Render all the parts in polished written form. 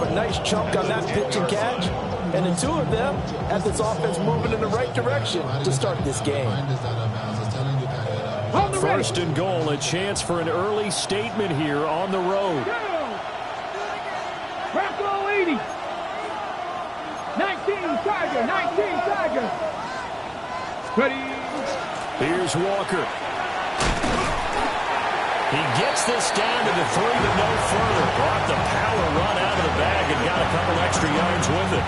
a nice chunk on that pitch and catch. And the two of them have this offense moving in the right direction to start this game. First and goal, a chance for an early statement here on the road. Bronco 80. 19 Tiger, 19 Tiger. Ready. Here's Walker. He gets this down to the 3 but no further. Brought the power run out of the bag and got a couple extra yards with it.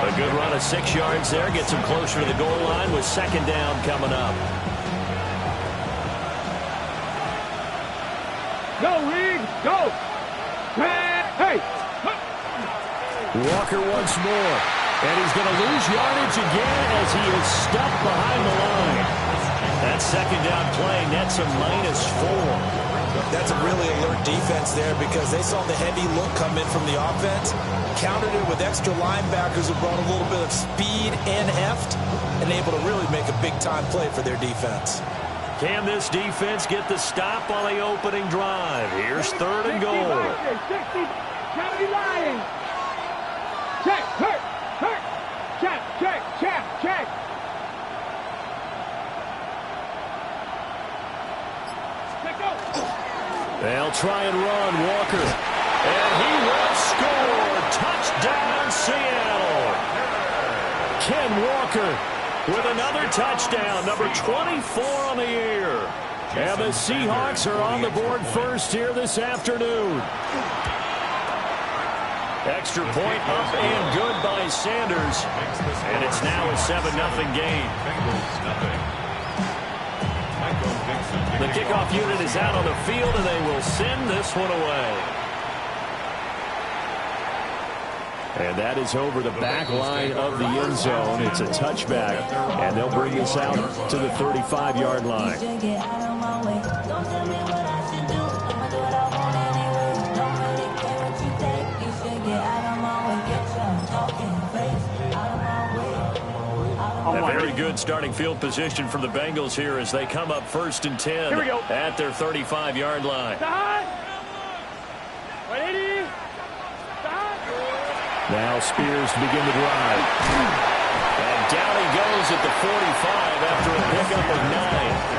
A good run of 6 yards there. Gets him closer to the goal line with second down coming up. Go, Reed. Go. Hey. Walker once more. And he's going to lose yardage again as he is stuck behind the line. That second down play nets a -4. That's a really alert defense there because they saw the heavy look come in from the offense, countered it with extra linebackers who brought a little bit of speed and heft, and able to really make a big-time play for their defense. Can this defense get the stop on the opening drive? Here's third and goal. 60, County Lions. Check, hurt. Check. They'll try and run Walker. And he will score. Touchdown, Seattle. Ken Walker with another touchdown, number 24 on the year. And the Seahawks are on the board first here this afternoon. Extra point up and good by Sanders. And it's now a 7-0 game. The kickoff unit is out on the field, and they will send this one away. And that is over the back line of the end zone. It's a touchback, and they'll bring this out to the 35-yard line. A very good starting field position for the Bengals here as they come up 1st and 10 at their 35-yard line. Now Spears to begin the drive. And down he goes at the 45 after a pickup of 9.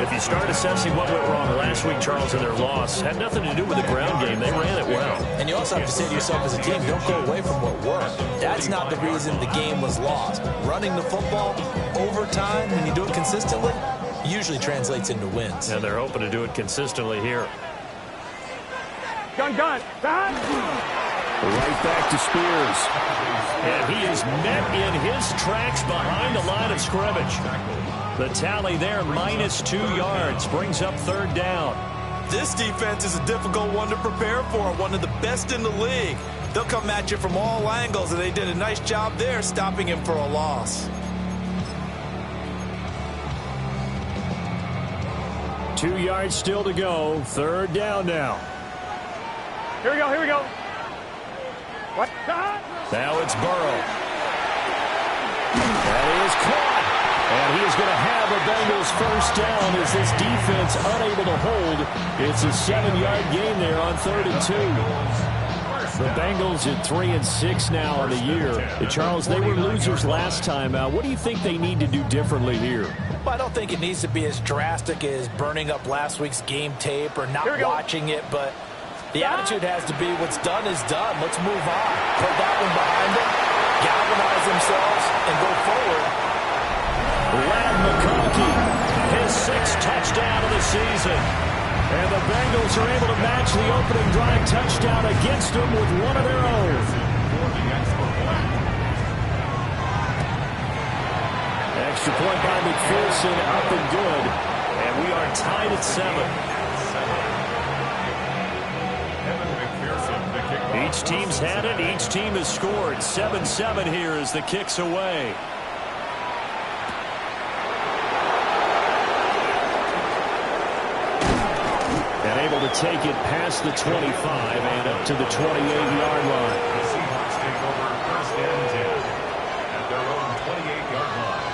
If you start assessing what went wrong last week, Charles, in their loss, had nothing to do with the ground game. They ran it well. And you also have to say to yourself as a team, don't go away from what worked. That's not the reason the game was lost. Running the football over time, when you do it consistently, usually translates into wins. And they're hoping to do it consistently here. Gun. Right back to Spears. And he is met in his tracks behind the line of scrimmage. The tally there, -2 yards, brings up third down. This defense is a difficult one to prepare for, one of the best in the league. They'll come at you from all angles, and they did a nice job there stopping him for a loss. 2 yards still to go. Third down now. Here we go. What? Now it's Burrow. And he is caught. And he is going to have a Bengals first down as this defense unable to hold. It's a 7-yard gain there on 3rd and 2. The Bengals at 3-6 now on the year. And Charles, they were losers last time out. What do you think they need to do differently here? Well, I don't think it needs to be as drastic as burning up last week's game tape or not watching it, but the attitude has to be what's done is done. Let's move on. Put that one behind them, galvanize themselves, and go forward. Ladd McConkey, his 6th touchdown of the season. And the Bengals are able to match the opening drive touchdown against them with one of their own. Extra point by McPherson, up and good. And we are tied at 7. Each team's had it. Each team has scored. 7-7 here as the kick's away. And able to take it past the 25 and up to the 28-yard line. The Seahawks take over 1st and 10 at their own 28-yard line.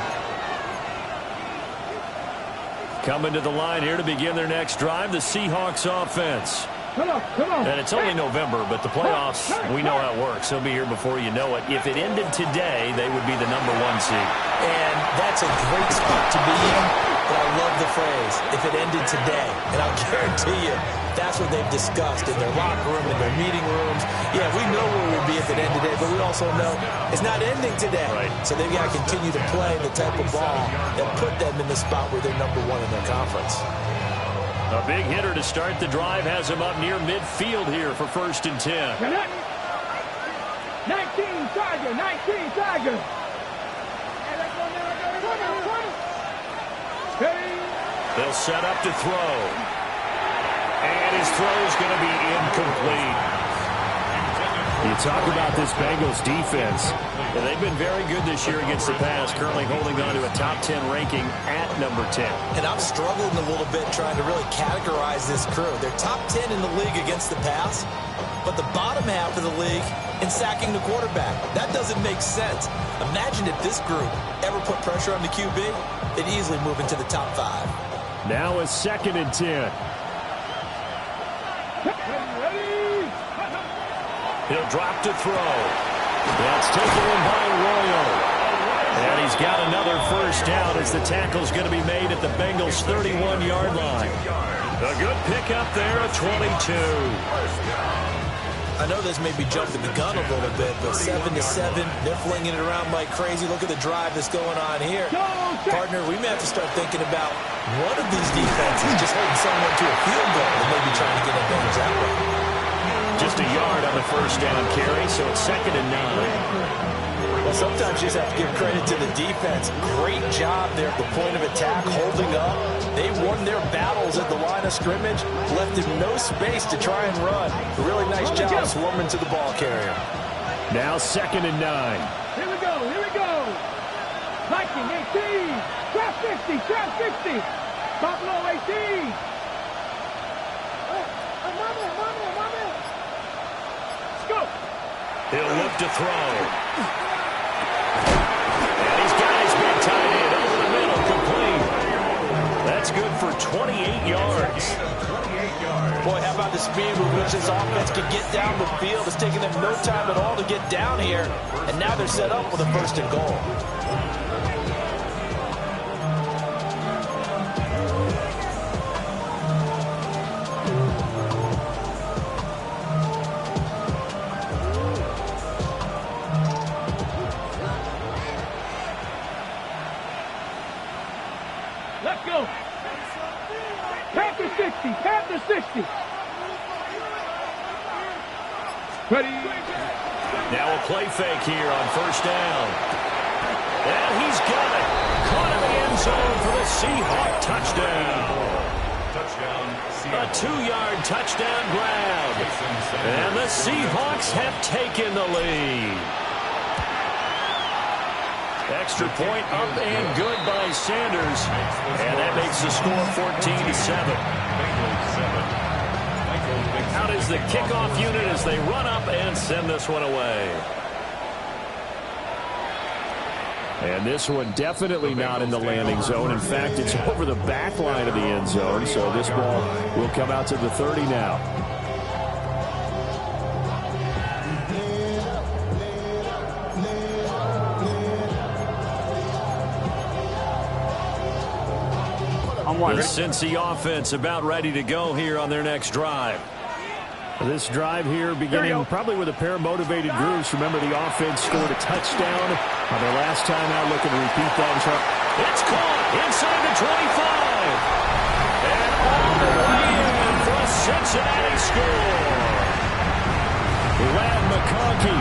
Coming to the line here to begin their next drive, the Seahawks offense. Come on. And it's only November, but the playoffs, we know how it works. They'll be here before you know it. If it ended today, they would be the #1 seed. And that's a great spot to be in, but I love the phrase, if it ended today. And I'll guarantee you, that's what they've discussed in their locker room, in their meeting rooms. Yeah, we know where we'll be if it ended today, but we also know it's not ending today. Right. So they've got to continue to play the type of ball that put them in the spot where they're #1 in their conference. A big hitter to start the drive has him up near midfield here for 1st and 10. 19 Tiger, 19 Tiger. They'll set up to throw. And his throw is going to be incomplete. You talk about this Bengals defense. And they've been very good this year against the pass, currently holding on to a top 10 ranking at #10. And I'm struggling a little bit trying to really categorize this crew. They're top 10 in the league against the pass, but the bottom half of the league in sacking the quarterback. That doesn't make sense. Imagine if this group ever put pressure on the QB, they'd easily move into the top 5. Now a 2nd and 10. He'll drop to throw. That's taken in by Royal. And he's got another 1st down as the tackle's going to be made at the Bengals' 31-yard line. A good pickup there at 22. I know this may be jumping the gun a little bit, but 7-7, they're flinging it around like crazy. Look at the drive that's going on here. Partner, we may have to start thinking about one of these defenses just holding someone to a field goal and maybe trying to get advantage that way. Just a yard on the 1st down carry, so it's 2nd and 9. Well, sometimes you just have to give credit to the defense. Great job there at the point of attack, holding up. They won their battles at the line of scrimmage, left him no space to try and run. A really nice job swarming to the ball carrier. Now 2nd and 9. Here we go. Viking 18. Trap 50. Buffalo 18. He'll look to throw. And he's got his big tight end over the middle, complete. That's good for 28 yards. Boy, how about the speed with which this offense can get down the field? It's taking them no time at all to get down here. And now they're set up with a 1st and goal. Let's go. Panther 60. Ready. Now a play fake here on 1st down. And he's got it. Caught in the end zone for the Seahawk touchdown. A 2-yard touchdown grab. And the Seahawks have taken the lead. Extra point up and good by Sanders. And that makes the score 14-7. Out is the kickoff unit as they run up and send this one away. And this one definitely not in the landing zone. In fact, it's over the back line of the end zone. So this ball will come out to the 30 now. The Cincy offense about ready to go here on their next drive. This drive here beginning probably with a pair of motivated grooves. Remember, the offense scored a touchdown on their last time out, looking to repeat that. It's caught inside the 25. And all the way in for a Cincinnati score. Ladd McConkey,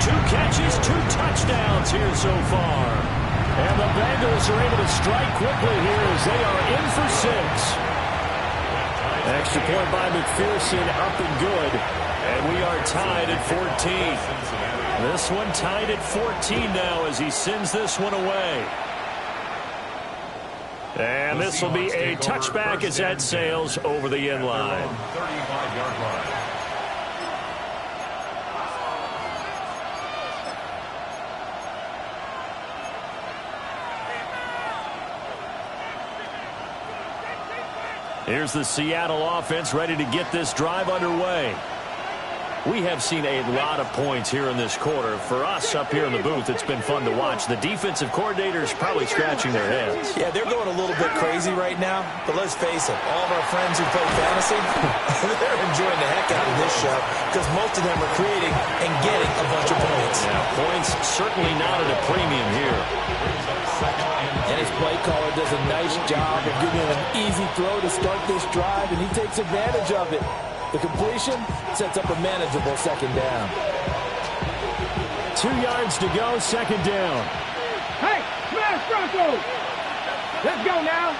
2 catches, 2 touchdowns here so far. And the Bengals are able to strike quickly here as they are in for 6. Extra point by McPherson, up and good. And we are tied at 14. This one tied at 14 now as he sends this one away. And this will be a touchback as that sails over the end line. 35-yard line. Here's the Seattle offense ready to get this drive underway. We have seen a lot of points here in this quarter. For us up here in the booth, it's been fun to watch. The defensive coordinators probably scratching their heads. Yeah, they're going a little bit crazy right now. But let's face it, all of our friends who play fantasy, they're enjoying the heck out of this show because most of them are creating and getting a bunch of points. Now, points certainly not at a premium here. And his play caller does a nice job of giving him an easy throw to start this drive, and he takes advantage of it. The completion sets up a manageable second down. 2 yards to go, second down. Hey, smash Broncos! Let's go now.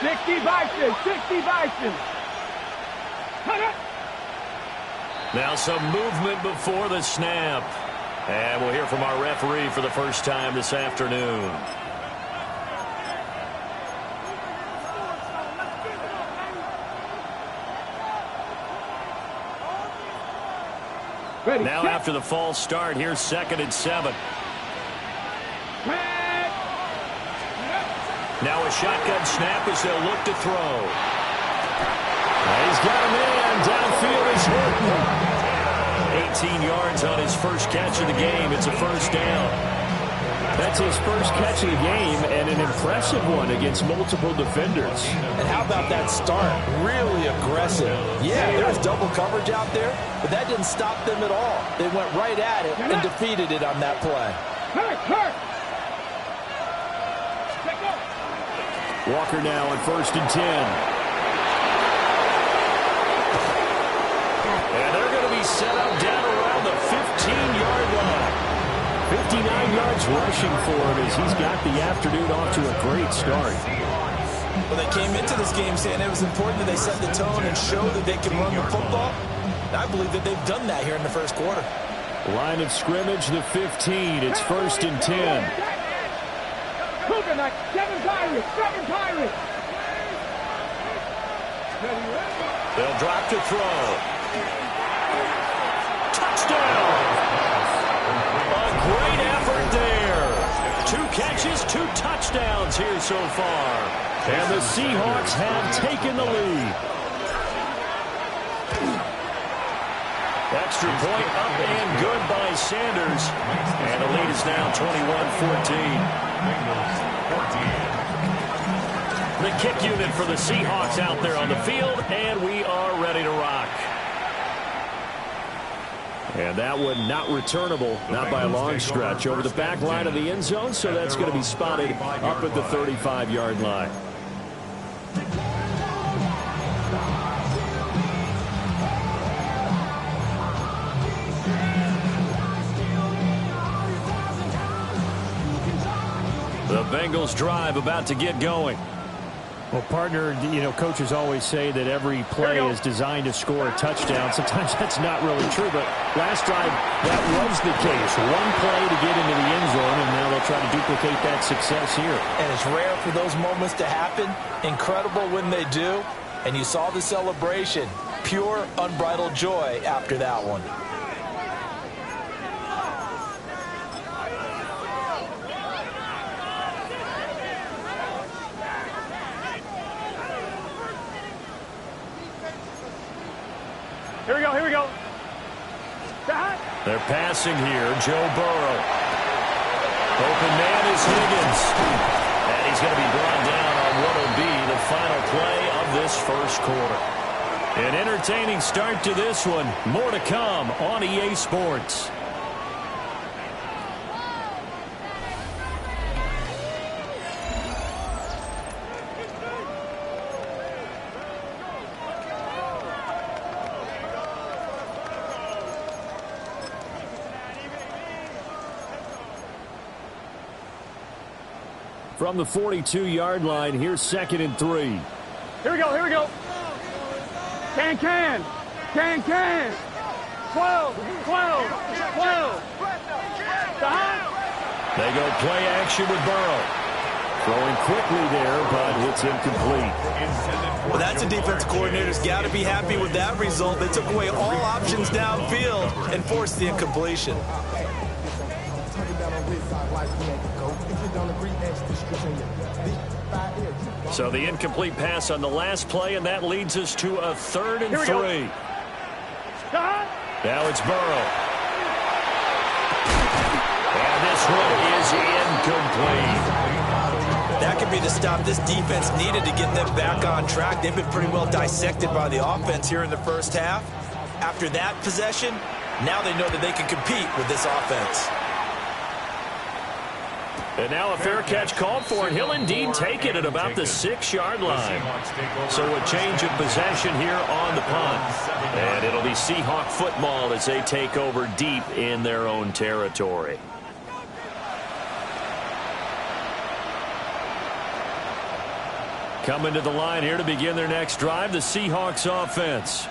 60 Bison, 60 Bison. Now some movement before the snap. And we'll hear from our referee for the first time this afternoon. Ready, Now set. after the false start, here's 2nd and 7. Now a shotgun snap as they'll look to throw. He's got a man. Downfield is Horton. 18 yards on his first catch of the game. It's a first down. That's his first catch of the game, and an impressive one against multiple defenders. And how about that start? Really aggressive. Yeah, there was double coverage out there, but that didn't stop them at all. They went right at it and defeated it on that play. Walker now on 1st and 10. And they're going to be set up down around the 15-yard line. 59 yards rushing for him as he's got the afternoon off to a great start. Well, they came into this game saying it was important that they set the tone and show that they can run the football. And I believe that they've done that here in the first quarter. Line of scrimmage, the 15. It's 1st and 10. Moving like 7 Pirates, 7 Pirates. They'll drop to throw. Touchdown! Great effort there. 2 catches, 2 touchdowns here so far. And the Seahawks have taken the lead. Extra point up and good by Sanders. And the lead is now 21-14. The kick unit for the Seahawks out there on the field, and we are ready to rock. And that one not returnable, not by a long stretch, over the back line of the end zone, so that's going to be spotted up at the 35-yard line. The Bengals drive about to get going. Well, partner, coaches always say that every play is designed to score a touchdown. Sometimes that's not really true, but last drive, that was the case. One play to get into the end zone, and now they'll try to duplicate that success here. And it's rare for those moments to happen. Incredible when they do. And you saw the celebration. Pure, unbridled joy after that one. Here we go. They're passing here. Joe Burrow. Open man is Higgins. And he's going to be brought down on what will be the final play of this first quarter. An entertaining start to this one. More to come on EA Sports. From the 42-yard line, here's 2nd and 3. Here we go. Can. 12. They go play action with Burrow. Throwing quickly there, but it's incomplete. Well, that's a defense coordinator's got to be happy with that result. They took away all options downfield and forced the incompletion. So the incomplete pass on the last play, and that leads us to a 3rd and 3. Now it's Burrow. And this one is incomplete. That could be the stop this defense needed to get them back on track. They've been pretty well dissected by the offense here in the first half. After that possession, now they know that they can compete with this offense. And now a fair catch called for, and he'll indeed take it at about the 6-yard line. So a change of possession here on the punt. And it'll be Seahawk football as they take over deep in their own territory. Coming to the line here to begin their next drive, the Seahawks offense.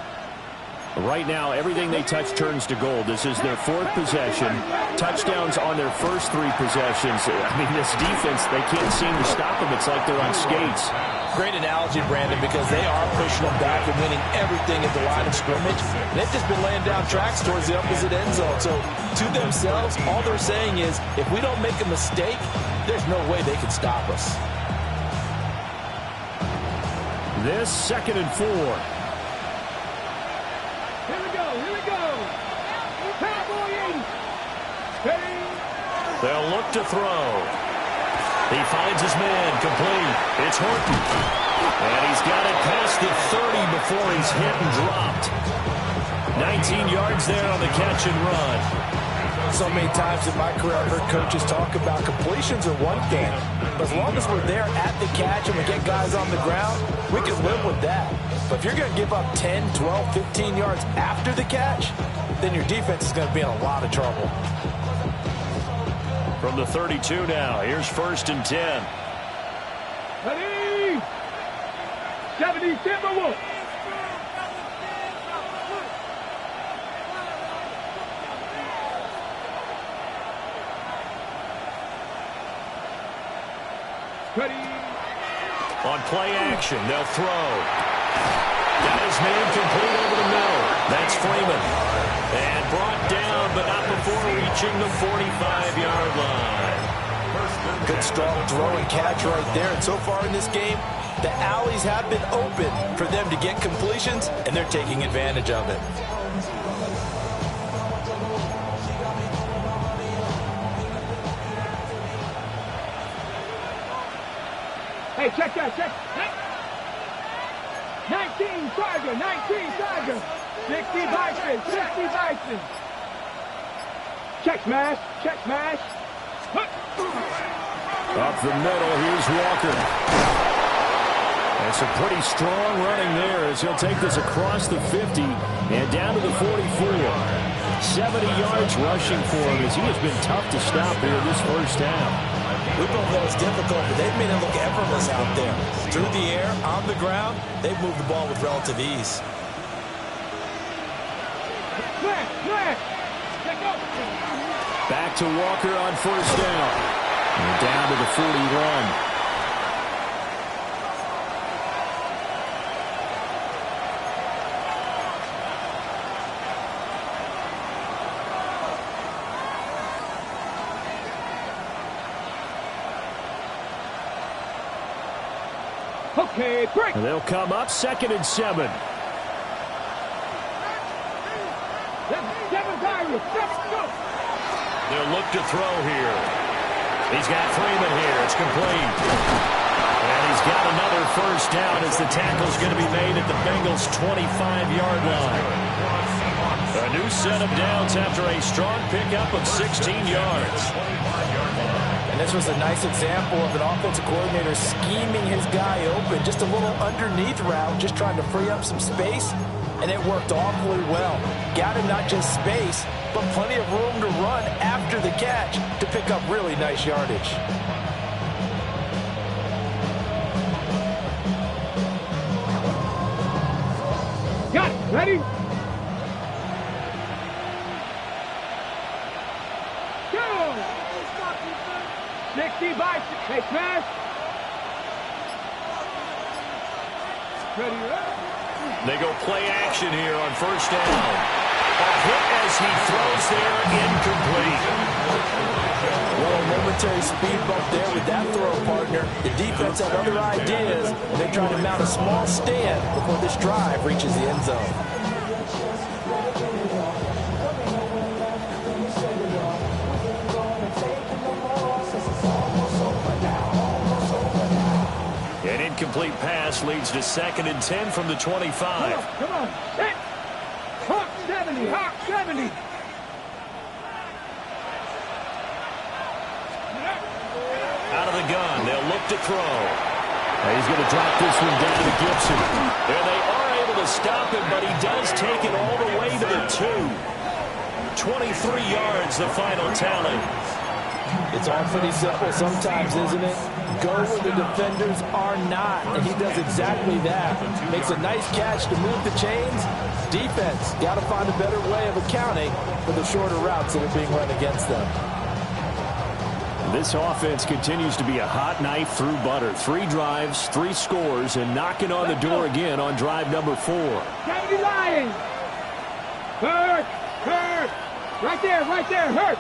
Right now, everything they touch turns to gold. This is their 4th possession. Touchdowns on their first 3 possessions. I mean, this defense, they can't seem to stop them. It's like they're on skates. Great analogy, Brandon, because they are pushing them back and winning everything at the line of scrimmage. They've just been laying down tracks towards the opposite end zone. So, to themselves, all they're saying is, if we don't make a mistake, there's no way they can stop us. This 2nd and 4. Here we go. Cowboy 80. They'll look to throw. He finds his man, complete. It's Horton. And he's got it past the 30 before he's hit and dropped. 19 yards there on the catch and run. So many times in my career, I've heard coaches talk about completions are one thing. But as long as we're there at the catch and we get guys on the ground, we can live with that. But if you're going to give up 10, 12, 15 yards after the catch, then your defense is going to be in a lot of trouble. From the 32 now, here's 1st and 10. Ready? 70 Timberwolves. Ready? On play action, they'll throw. Got his man complete over the middle. That's Freeman. And brought down, but not before reaching the 45-yard line. Good strong throw and catch right there. And so far in this game, the alleys have been open for them to get completions, and they're taking advantage of it. Hey, check that, check. 19 Tiger, 19 Tiger. 60 Bison, 60 Bison. Check smash, check smash. Up the middle, here's Walker. And some pretty strong running there as he'll take this across the 50 and down to the 44. 70 yards rushing for him as he has been tough to stop here this first half. We both know it's difficult, but they've made it look effortless out there. Through the air, on the ground, they've moved the ball with relative ease. Back to Walker on 1st down. And down to the 41. Okay, break. And they'll come up 2nd and 7. They'll look to throw here. He's got Freeman here. It's complete. And he's got another 1st down as the tackle's going to be made at the Bengals' 25-yard line. A new set of downs after a strong pickup of 16 yards. And this was a nice example of an offensive coordinator scheming his guy open. Just a little underneath route, just trying to free up some space. And it worked awfully well. Got him not just space, but plenty of room to run after the catch to pick up really nice yardage. Got it. Ready? Go! 60 by 6. Hey, smash. Ready? They go play action here on 1st down. A hit as he throws there, incomplete. Well, a momentary speed bump there with that throw partner. The defense had other ideas, and they tried to mount a small stand before this drive reaches the end zone. An incomplete pass leads to 2nd and 10 from the 25. Come on. Hit. Hawk 70. Hawk 70. Out of the gun, they'll look to throw. He's going to drop this one down to Gibson. And they are able to stop him, but he does take it all the way to the 2. 23 yards, the final tally. It's all pretty simple sometimes, isn't it? Go where the defenders are not, and he does exactly that. Makes a nice catch to move the chains. Defense got to find a better way of accounting for the shorter routes that are being run against them. This offense continues to be a hot knife through butter. 3 drives, 3 scores, and knocking on the door again on drive number 4. 70 Lions. Hurt. Hurt. Right there. Right there. Hurt.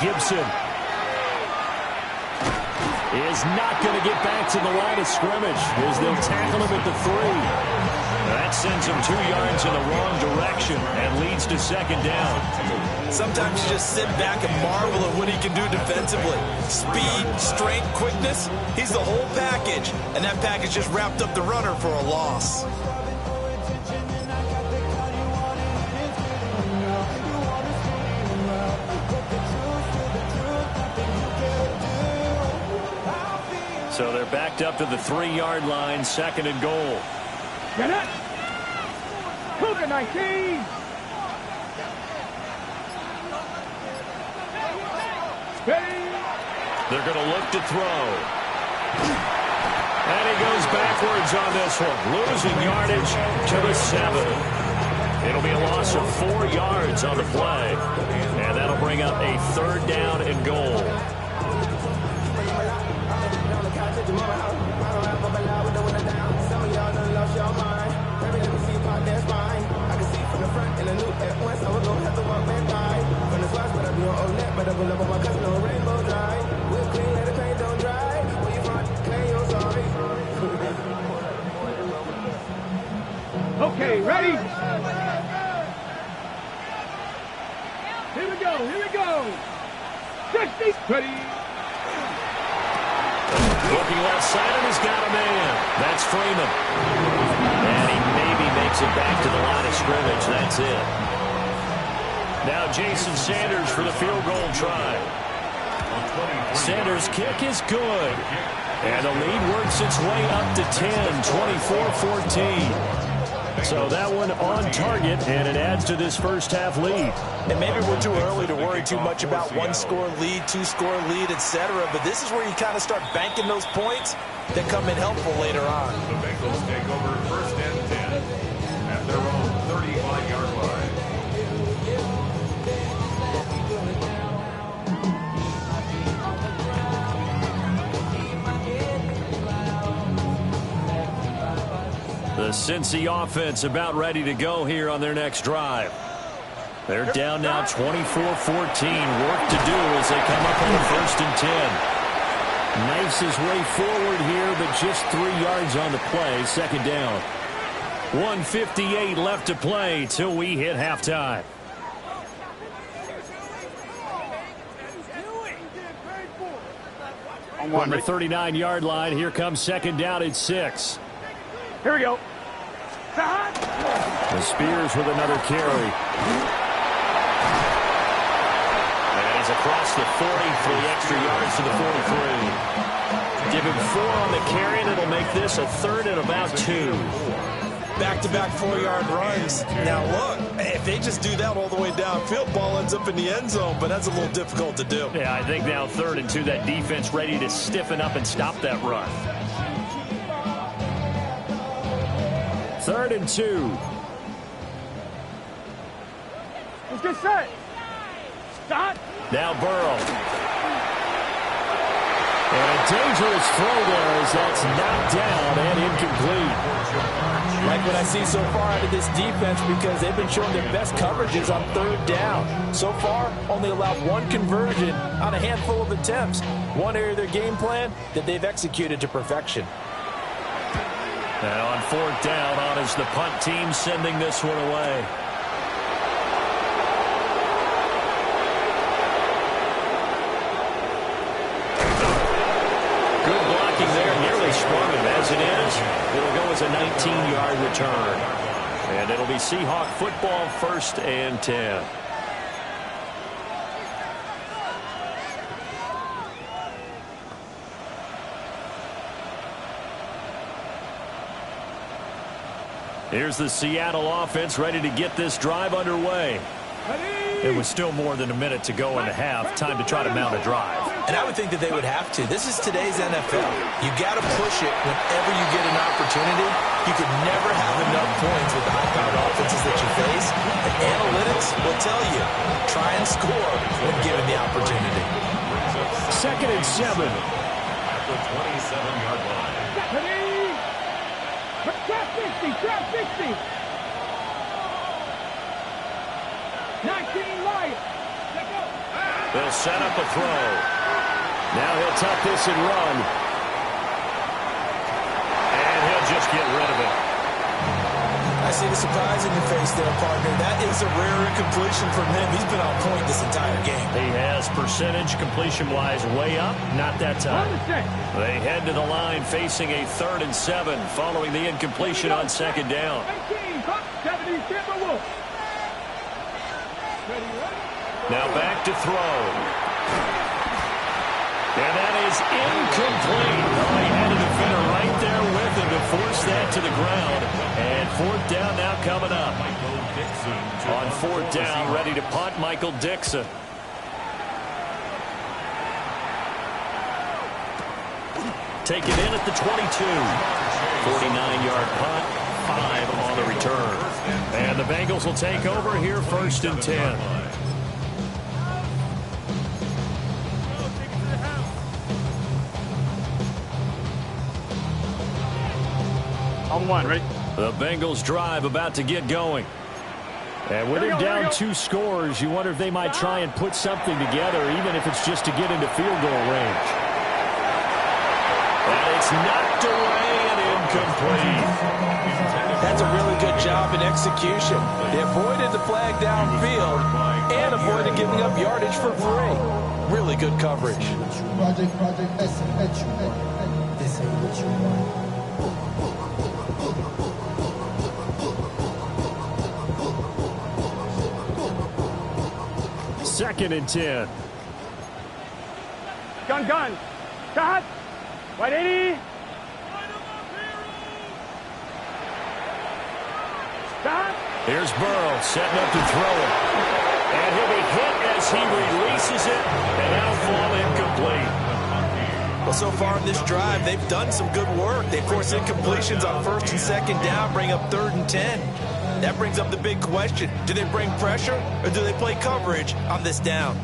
Gibson is not going to get back to the line of scrimmage as they'll tackle him at the 3. That sends him 2 yards in the wrong direction and leads to 2nd down. Sometimes you just sit back and marvel at what he can do defensively. Speed, strength, quickness, he's the whole package. And that package just wrapped up the runner for a loss. So they're backed up to the 3-yard line, 2nd and goal. Get it. Cougar 19. They're going to look to throw. And he goes backwards on this one, losing yardage to the 7. It'll be a loss of 4 yards on the play. And that'll bring up a 3rd down and goal. Okay, ready? Here we go, here we go. 60, ready. Looking left side, and he's got a man. That's Freeman. And he maybe makes it back to the line of scrimmage. That's it. Now Jason Sanders for the field goal try. Sanders' kick is good. And the lead works its way up to 10, 24-14. So that one on target, and it adds to this first half lead. And maybe we're too early to worry too much about 1-score lead, 2-score lead, etc. But this is where you kind of start banking those points that come in helpful later on. The Bengals take over 1st and 10 at their own 35-yard line. The Cincy offense about ready to go here on their next drive. They're down now 24-14. Work to do as they come up on the 1st and 10. Knifes his way forward here, but just 3 yards on the play. 2nd down. 1:58 left to play till we hit halftime. On the 39-yard line, here comes 2nd down at 6. Here we go. The Spears with another carry. And he's across the 40 for the extra yards to the 43. Give him 4 on the carry, and it'll make this a 3rd and about 2. Back-to-back 4-yard runs. Now, look, if they just do that all the way downfield, ball ends up in the end zone, but that's a little difficult to do. Yeah, I think now 3rd and 2, that defense ready to stiffen up and stop that run. 3rd and 2. Let's get set. Stop. Now Burrow. And a dangerous throw there as that's knocked down and incomplete. Like what I see so far out of this defense because they've been showing their best coverages on third down. So far, only allowed one conversion on a handful of attempts. One area of their game plan that they've executed to perfection. And on fourth down, on is the punt team sending this one away. Good blocking there, nearly sprung him. As it is, it'll go as a 19-yard return. And it'll be Seahawk football, 1st and 10. Here's the Seattle offense ready to get this drive underway. It was still more than a minute to go in the half. Time to try to mount a drive. And I would think that they would have to. This is today's NFL. You got to push it whenever you get an opportunity. You could never have enough points with the high-powered offenses that you face. And analytics will tell you, try and score when given the opportunity. 2nd and 7. At the 27-yard line. Trap 60, trap 60. 19 Lions. They'll set up a throw. Now he'll tuck this and run. And he'll just get rid of it. I see the surprise in your face there, partner. That is a rare incompletion from him. He's been on point this entire game. He has percentage completion-wise way up. Not that time. They head to the line facing a 3rd and 7 following the incompletion on 2nd down. Now back to throw. And that is incomplete. Oh, he had a defender right there with him to force that to the ground. And 4th down now coming up. On 4th down, ready to punt, Michael Dixon. Take it in at the 22. 49-yard punt, 5 on the return. And the Bengals will take over here, 1st and 10. On 1, ready? The Bengals drive about to get going. And with him down 2 scores, you wonder if they might try and put something together, even if it's just to get into field goal range. And it's knocked away and incomplete. That's a really good job in execution. They avoided the flag downfield and avoided giving up yardage for free. Really good coverage. This ain't what you want. 2nd and 10. Gun. Cut. White 80. Cut. Here's Burrow setting up to throw it. And he'll be hit as he releases it. And that'll fall incomplete. Well, so far in this drive, they've done some good work. They force incompletions on 1st and 2nd down, bring up 3rd and 10. That brings up the big question. Do they bring pressure or do they play coverage on this down?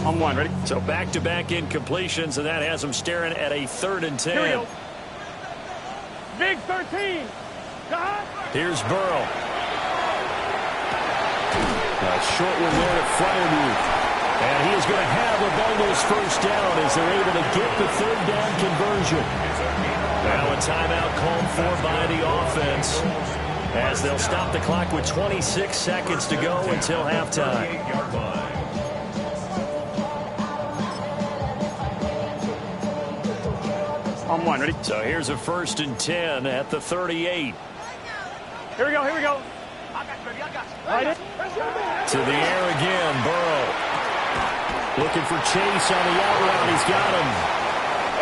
On 1, ready? So back-to-back incompletions, and that has them staring at a 3rd and 10. Here we go. Big 13. Here's Burrow. A short one there in front of you. And he is going to have the Bengals 1st down as they're able to get the 3rd down conversion. Now a timeout called for by the offense as they'll stop the clock with 26 seconds to go until halftime. On 1, ready? So here's a 1st and 10 at the 38. Here we go. Right. To the air again, Burrow. Looking for Chase on the out route. He's got him.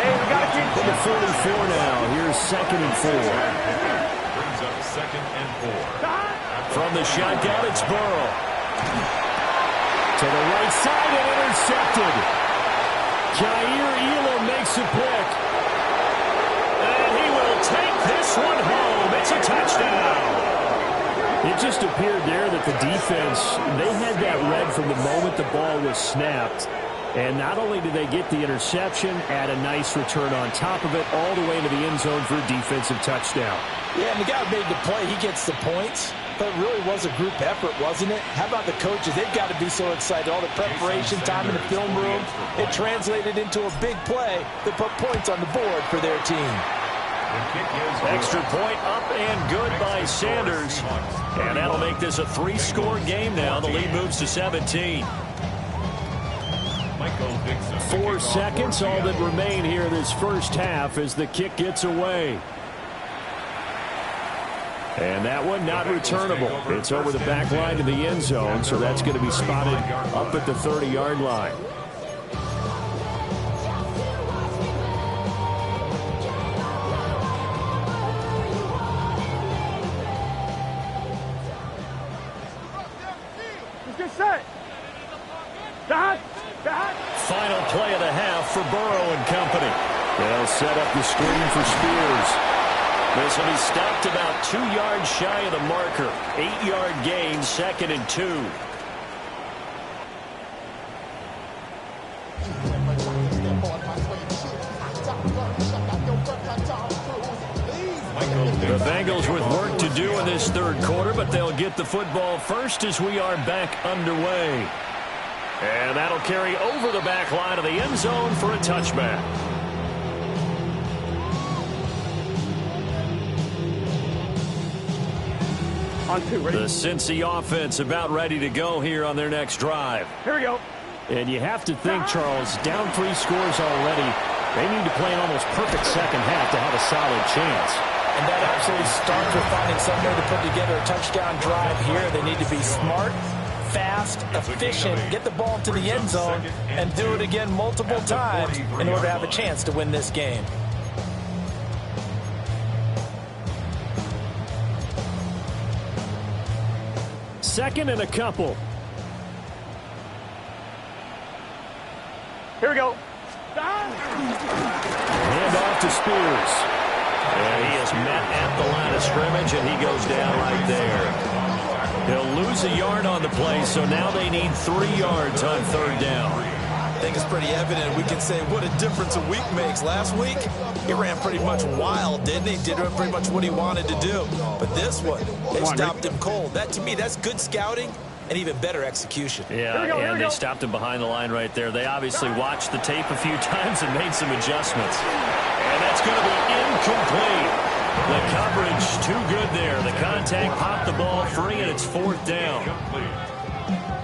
Hey, we got to keep To the 44 now. Here's 2nd and 4. Brings up 2nd and 4. From the shotgun, it's Burrow. To the right side and intercepted. Jair Elam makes a pick. And he will take this one home. It's a touchdown. It just appeared there that the defense, they had that read from the moment the ball was snapped. And not only did they get the interception, add a nice return on top of it, all the way into the end zone for a defensive touchdown. Yeah, and the guy who made the play, he gets the points. But it really was a group effort, wasn't it? How about the coaches? They've got to be so excited. All the preparation time in the film room, it translated into a big play that put points on the board for their team. Extra point up and good by Sanders. And that'll make this a 3-score game now. The lead moves to 17. 4 seconds, all that remain here this first half as the kick gets away. And that one not returnable. It's over the back line to the end zone, so that's going to be spotted up at the 30-yard line. Final play of the half for Burrow and company. They'll set up the screen for Spears. This will be stopped about 2 yards shy of the marker. 8-yard gain, 2nd and 2. The Bengals with work to do in this third quarter, but they'll get the football first as we are back underway. And that'll carry over the back line of the end zone for a touchback. The Cincy offense about ready to go here on their next drive. Here we go. And you have to think, Charles, down 3 scores already. They need to play an almost perfect second half to have a solid chance. And that absolutely starts with finding some way to put together a touchdown drive here. They need to be smart, fast, efficient, get the ball to the end zone, and do it again multiple times in order to have a chance to win this game. Second and a couple. Here we go. Hand off to Spears. And he is met at the line of scrimmage, and he goes down right there. He'll lose a yard on the play, so now they need 3 yards on 3rd down. I think it's pretty evident. We can say what a difference a week makes. Last week, he ran pretty much wild, didn't he? Did pretty much what he wanted to do. But this one, they stopped him cold. That, to me, that's good scouting and even better execution. Yeah, and they stopped him behind the line right there. They obviously watched the tape a few times and made some adjustments. And that's going to be incomplete. The coverage too good there. The contact popped the ball free, and it's 4th down.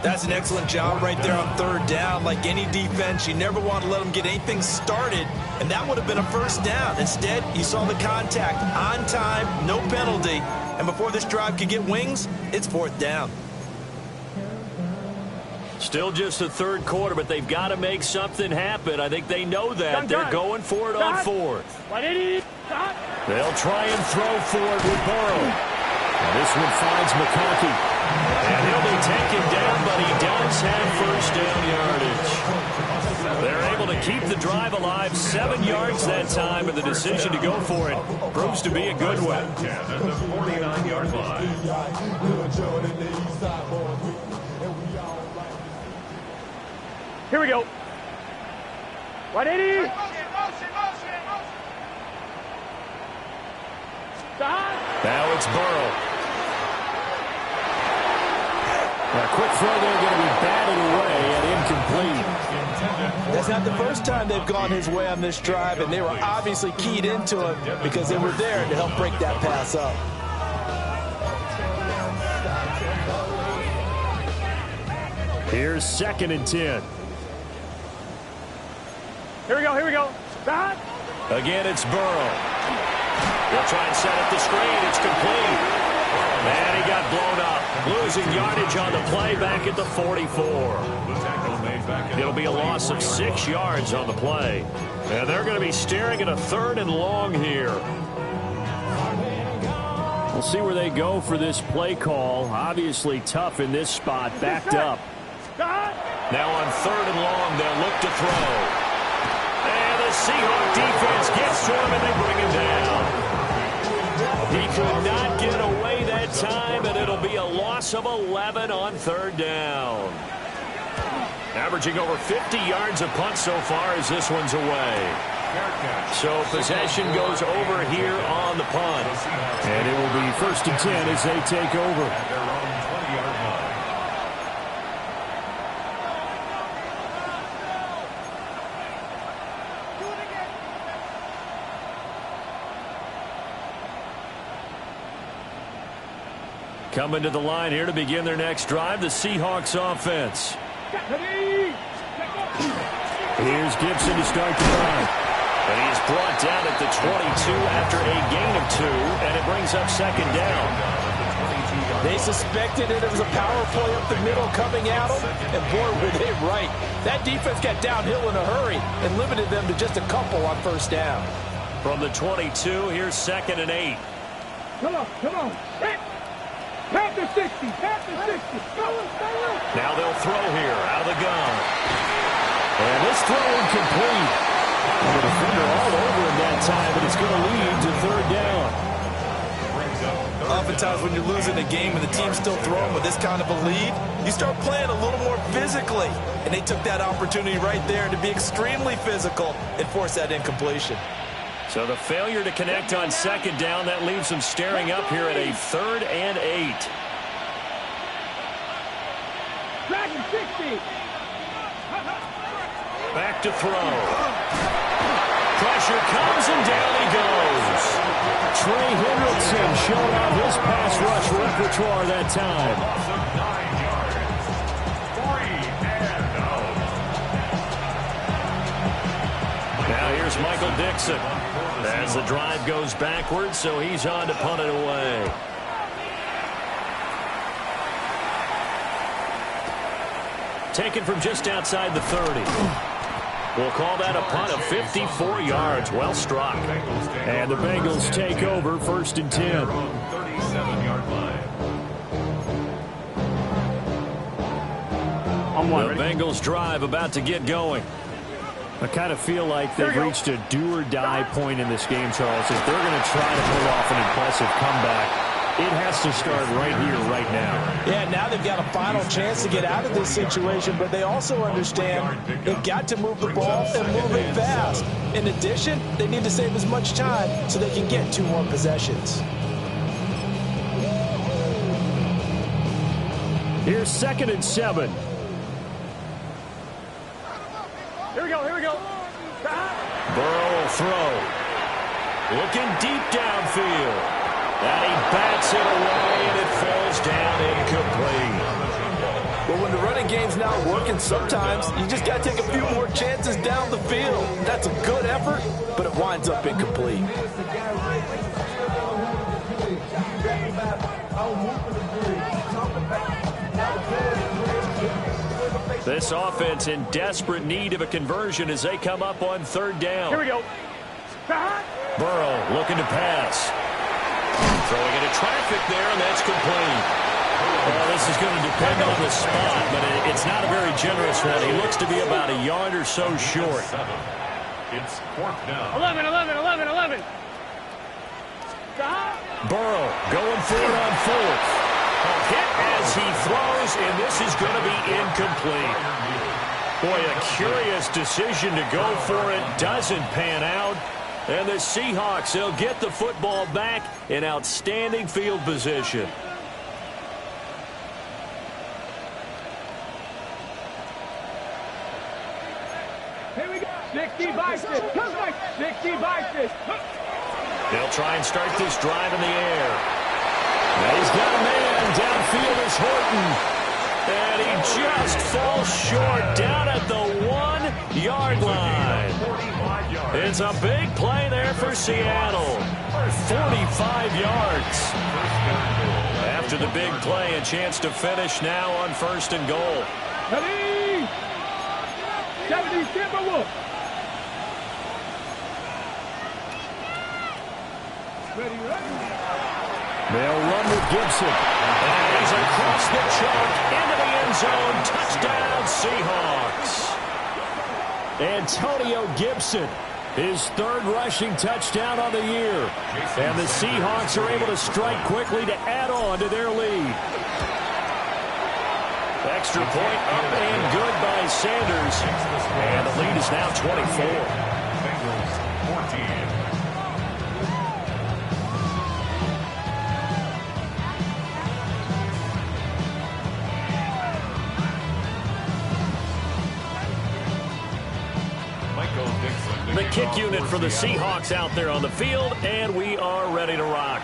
That's an excellent job right there on 3rd down. Like any defense, you never want to let them get anything started, and that would have been a 1st down. Instead, you saw the contact on time, no penalty, and before this drive could get wings, it's 4th down. Still just the 3rd quarter, but they've got to make something happen. I think they know that. They're going for it on 4th. They'll try and throw for it with Burrow. And this one finds McConkey. And he'll be taken down, but he does have 1st down yardage. They're able to keep the drive alive, 7 yards that time, and the decision to go for it proves to be a good one. At the 49-yard line. Here we go. 180. Now it's Burrow. A quick throw there going to be batted away and incomplete. That's not the first time they've gone his way on this drive, and they were obviously keyed into it because they were there to help break that pass up. Here's 2nd and 10. Here we go. Here we go. Again, it's Burrow. They'll try and set up the screen. It's complete. And he got blown up. Losing yardage on the play back at the 44. It'll be a loss of 6 yards on the play. And they're going to be staring at a 3rd and long here. We'll see where they go for this play call. Obviously tough in this spot. Backed up. Now on 3rd and long, they'll look to throw. And the Seahawks defense gets to him, and they bring him down. He could not get away that time, and it'll be a loss of 11 on third down. Averaging over 50 yards a punt so far as this one's away. So possession goes over here on the punt. And it will be 1st and 10 as they take over. At their own 20-yard line. Coming to the line here to begin their next drive, the Seahawks offense. Here's Gibson to start the drive. And he's brought down at the 22 after a gain of 2, and it brings up 2nd down. They suspected it was a power play up the middle coming at them, and boy, were they right. That defense got downhill in a hurry and limited them to just a couple on 1st down. From the 22, here's 2nd and 8. Come on, come on. Pass the 60, pass the 60. Go. Now they'll throw here out of the gun. And this throw incomplete. The defender all over him that time, but it's going to lead to 3rd down. Oftentimes when you're losing a game and the team's still throwing with this kind of a lead, you start playing a little more physically. And they took that opportunity right there to be extremely physical and force that incompletion. So the failure to connect on 2nd down, that leaves them staring up here at a 3rd and 8. Dragon 60. Back to throw. Pressure comes and down he goes. Trey Hendrickson showed off his pass rush repertoire that time. Loss of 9 yards. 3 and out. Now here's Michael Dixon as the drive goes backwards, so he's on to punt it away. Taken from just outside the 30. We'll call that a punt of 54 yards. Well struck. And the Bengals take over 1st and 10. 37-yard line. The Bengals drive about to get going. I kind of feel like they've reached a do-or-die point in this game, Charles. If they're going to try to pull off an impressive comeback, it has to start right here, right now. Yeah, now they've got a final chance to get out of this situation, but they also understand they've got to move the ball and move it fast. In addition, they need to save as much time so they can get 2 more possessions. Here's 2nd and 7. Here we go, here we go. Burrow will throw. Looking deep downfield. And he bats it away, and it falls down incomplete. But when the running game's not working, sometimes you just got to take a few more chances down the field. That's a good effort, but it winds up incomplete. This offense in desperate need of a conversion as they come up on 3rd down. Here we go. Burrow looking to pass. Throwing into traffic there, and that's complete. Well, this is going to depend on the spot, but it's not a very generous one. He looks to be about a yard or so short. It's 4th down. 11. Burrow going for it on 4th. A hit as he throws, and this is going to be incomplete. Boy, a curious decision to go for it. Doesn't pan out. And the Seahawks, they'll get the football back in outstanding field position. Here we go. 60 biceps. 60 biceps. They'll try and start this drive in the air. Now he's got a man. Downfield is Horton. And he just falls short down at the 1-yard line. It's a big play there for Seattle. 45 yards. After the big play, a chance to finish now on 1st and goal. 70 Timberwolves. Ready. They'll run with Gibson. And he's across the chalk into the end zone. Touchdown, Seahawks. Antonio Gibson, his 3rd rushing touchdown on the year. And the Seahawks are able to strike quickly to add on to their lead. Extra point up and good by Sanders. And the lead is now 24. Bengals 14. The kick unit for the Seahawks out there on the field, and we are ready to rock.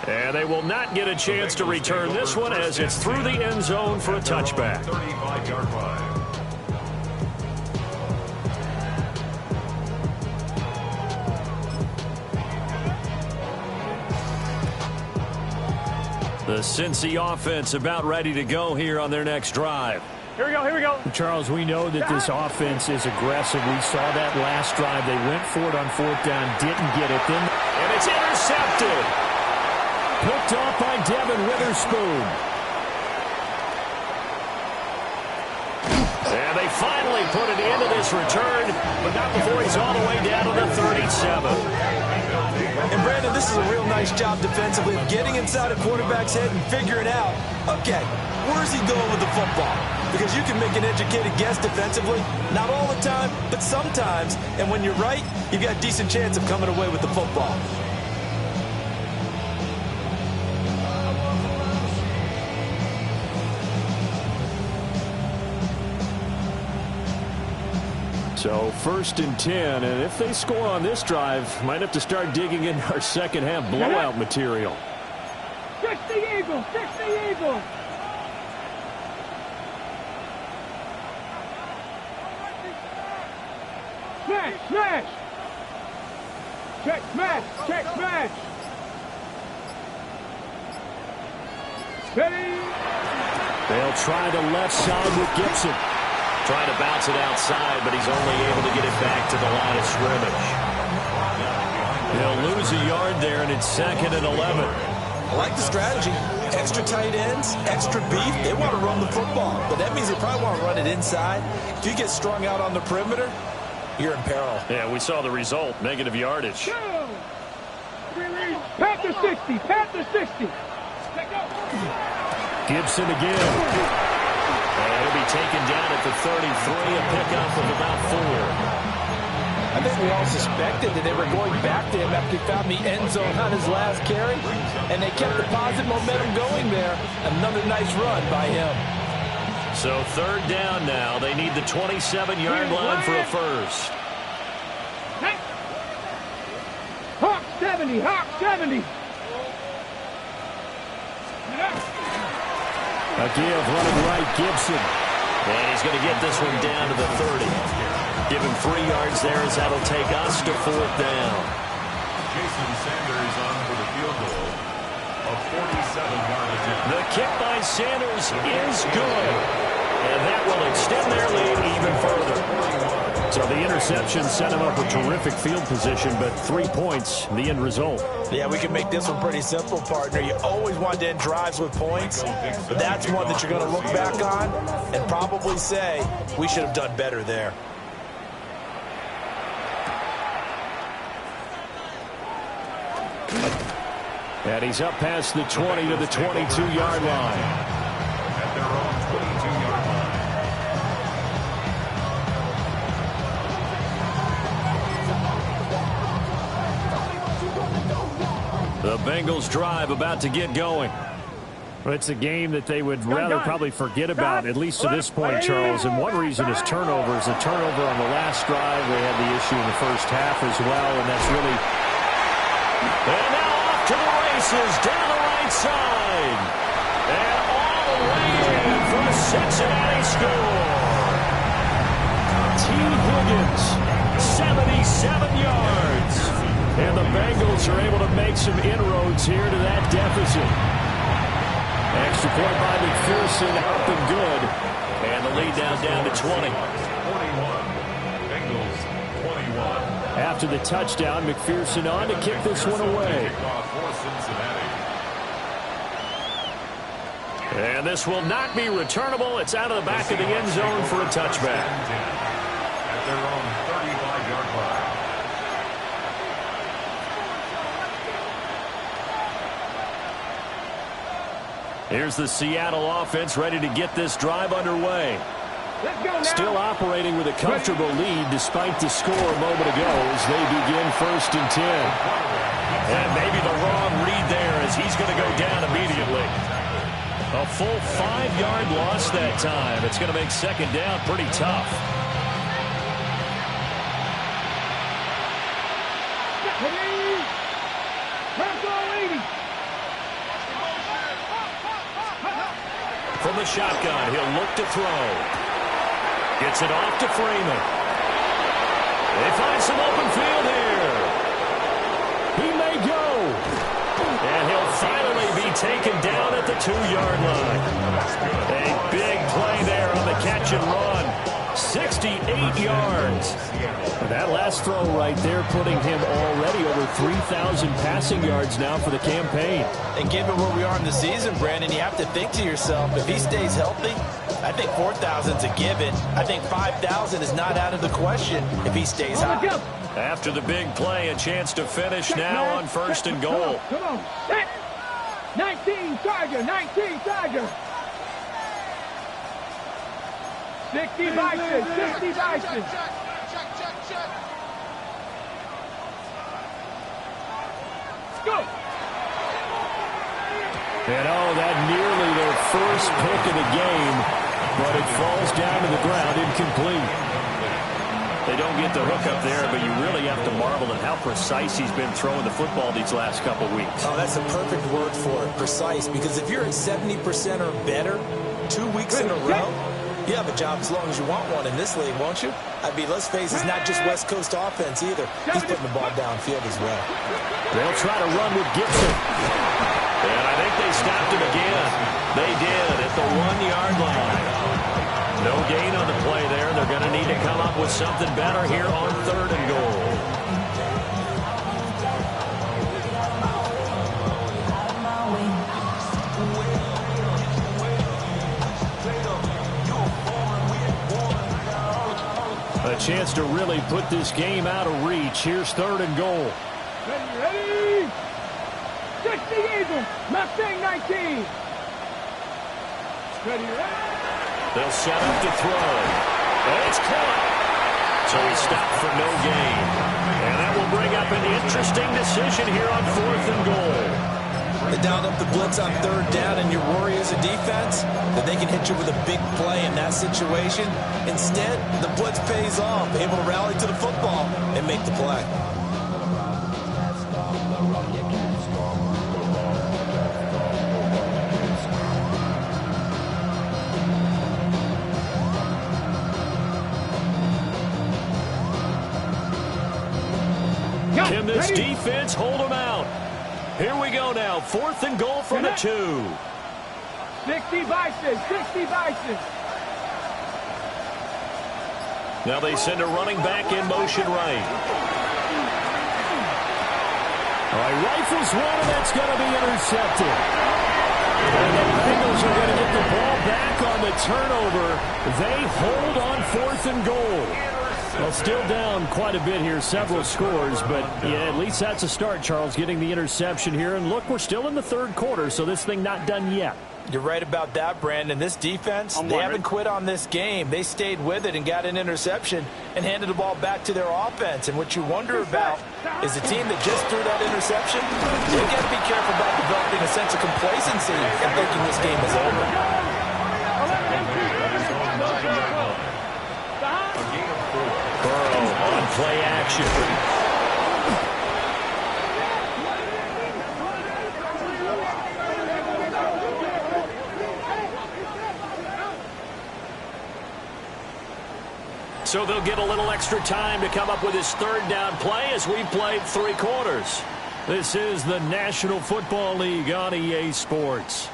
And they will not get a chance to return this one as it's through the end zone for a touchback. 35-yard line. The Cincy offense about ready to go here on their next drive. Here we go, here we go. Charles, we know that this offense is aggressive. We saw that last drive. They went for it on fourth down, didn't get it. Then, and it's intercepted. Picked off by Devin Witherspoon. And they finally put an end to this return, but not before he's all the way down to the 37. And Brandon, this is a real nice job defensively of getting inside a quarterback's head and figuring out, okay, where's he going with the football? Because you can make an educated guess defensively, not all the time, but sometimes. And when you're right, you've got a decent chance of coming away with the football. So 1st and 10, and if they score on this drive, might have to start digging in our second half blowout material. Fix the Eagles, fix the Eagles. Smash, smash. Check, smash, check, smash. Ready. They'll try the left side with Gibson. Trying to bounce it outside, but he's only able to get it back to the line of scrimmage. They'll lose a yard there, and it's 2nd and 11. I like the strategy. Extra tight ends, extra beef. They want to run the football, but that means they probably want to run it inside. If you get strung out on the perimeter, you're in peril. Yeah, we saw the result, negative yardage. Go. Panther 60, Panther 60. Gibson again. And he'll be taken down at the 33, a pickup of about 4. I think we all suspected that they were going back to him after he found the end zone on his last carry, and they kept the positive momentum going there. Another nice run by him. So 3rd down now. They need the 27-yard line for a first. Hawk 70, Hawk 70. A give running right, Gibson. And he's going to get this one down to the 30. Give him 3 yards there as that'll take us to 4th down. Jason Sanders on for the field goal. A 47-yard attempt. The kick by Sanders is good. And that will extend their lead even further. So the interception set him up a terrific field position, but 3 points, the end result. Yeah, we can make this one pretty simple, partner. You always want to end drives with points, but that's one that you're going to look back on and probably say, we should have done better there. And he's up past the 20 to the 22-yard line. At their own 22-yard line. The Bengals drive about to get going. Well, it's a game that they would rather probably forget about, at least to this point, Charles. And one reason is turnovers. A turnover on the last drive. They had the issue in the first half as well, and that's really... And now off to the races down the right side. And all the way in for the Cincinnati score. T. Higgins, 77 yards. And the Bengals are able to make some inroads here to that deficit. Extra point by McPherson, up and good. And the lead down to 20. 41. Bengals 21. After the touchdown, McPherson on to kick this one away. Kickoff for Cincinnati. And this will not be returnable. It's out of the back of the end zone for a touchback. At their own 35-yard line. Here's the Seattle offense ready to get this drive underway. Let's go now. Still operating with a comfortable lead despite the score a moment ago as they begin 1st and 10. And maybe the wrong read there as he's going to go down immediately. A full 5-yard loss that time. It's going to make 2nd down pretty tough. From the shotgun, he'll look to throw. Gets it off to Freeman. They find some open field here. He may go. And he'll finally be taken down at the 2-yard line. A big play there on the catch and run. 68 yards. That last throw right there putting him already over 3,000 passing yards now for the campaign. And given where we are in the season, Brandon, you have to think to yourself, if he stays healthy, I think 4,000's a given. I think 5,000 is not out of the question if he stays high. After the big play, a chance to finish now on 1st and goal. Come on. 19 Charger, 19 Charger. 60 Bison, 60 Bison. Go. And that nearly their first pick of the game, but it falls down to the ground incomplete. They don't get the hook up there, but you really have to marvel at how precise he's been throwing the football these last couple weeks. Oh, that's a perfect word for it, precise, because if you're at 70% or better 2 weeks in a row, you have a job as long as you want one in this league, won't you? I mean, let's face it, it's not just West Coast offense either. He's putting the ball downfield as well. They'll try to run with Gibson. And I think they stopped him again. They did at the 1-yard line. No gain on the play there. They're going to need to come up with something better here on 3rd and goal. A chance to really put this game out of reach. Here's 3rd and goal. Ready? 60 Eagles, Mustang 19. Ready? They'll set up to throw. And it's caught. So he stopped for no gain. And that will bring up an interesting decision here on 4th and goal. They dialed up the blitz on 3rd down, and your worry as a defense that they can hit you with a big play in that situation. Instead, the blitz pays off, able to rally to the football and make the play. Can this defense hold them out? Here we go now. 4th and goal from the 2. 60 Bison, 60 Bison. Now they send a running back in motion right. All right, rifles one, and that's going to be intercepted. And the Bengals are going to get the ball back on the turnover. They hold on 4th and goal. Well, still down quite a bit here, several scores, but yeah, at least that's a start, Charles, getting the interception here. And look, we're still in the 3rd quarter, so this thing not done yet. You're right about that, Brandon. This defense, they haven't quit on this game. They stayed with it and got an interception and handed the ball back to their offense. And what you wonder about is the team that just threw that interception, they've got to be careful about developing a sense of complacency and thinking this game is over. Play action. So they'll get a little extra time to come up with his 3rd down play as we played 3 quarters. This is the National Football League on EA Sports.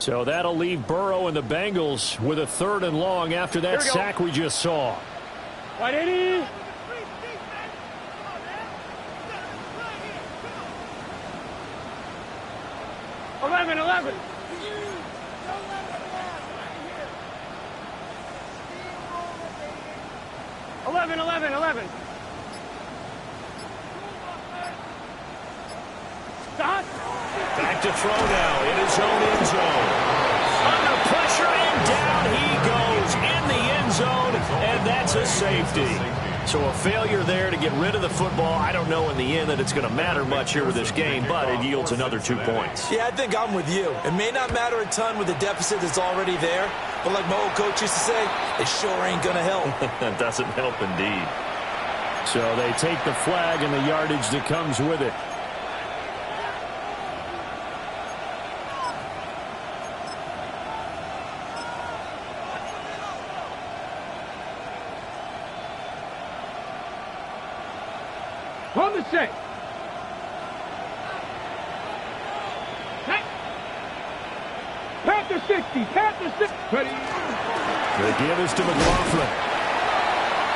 So that'll leave Burrow and the Bengals with a 3rd and long after that sack we just saw. 180. 11, 11. Stop. Back to throw now in his own end zone. Under pressure and down he goes in the end zone, and that's a safety. So a failure there to get rid of the football. I don't know in the end that it's going to matter much here with this game, but it yields another 2 points. Yeah, I think I'm with you. It may not matter a ton with the deficit that's already there, but like my old coach used to say, it sure ain't going to help. That doesn't help indeed. So they take the flag and the yardage that comes with it. On the set. Panther 60. Panther 60. Ready. The give is to McLaughlin.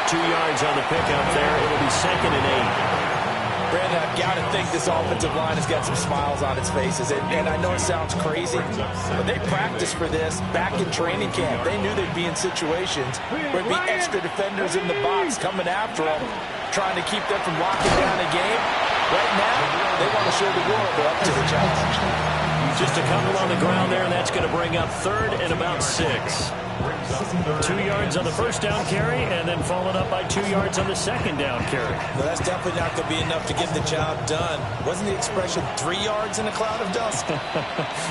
2 yards on the pickup there. It'll be 2nd and 8. Brandon, I've got to think this offensive line has got some smiles on its faces. And I know it sounds crazy, but they practiced for this back in training camp. They knew they'd be in situations where it'd be extra defenders in the box coming after them, trying to keep them from locking down a game. Right now, they want to show the world they're up to the challenge. Just a couple on the ground there, and that's going to bring up 3rd and about 6. 2 yards on the first down carry, and then followed up by 2 yards on the second down carry. No, that's definitely not going to be enough to get the job done. Wasn't the expression 3 yards in a cloud of dust?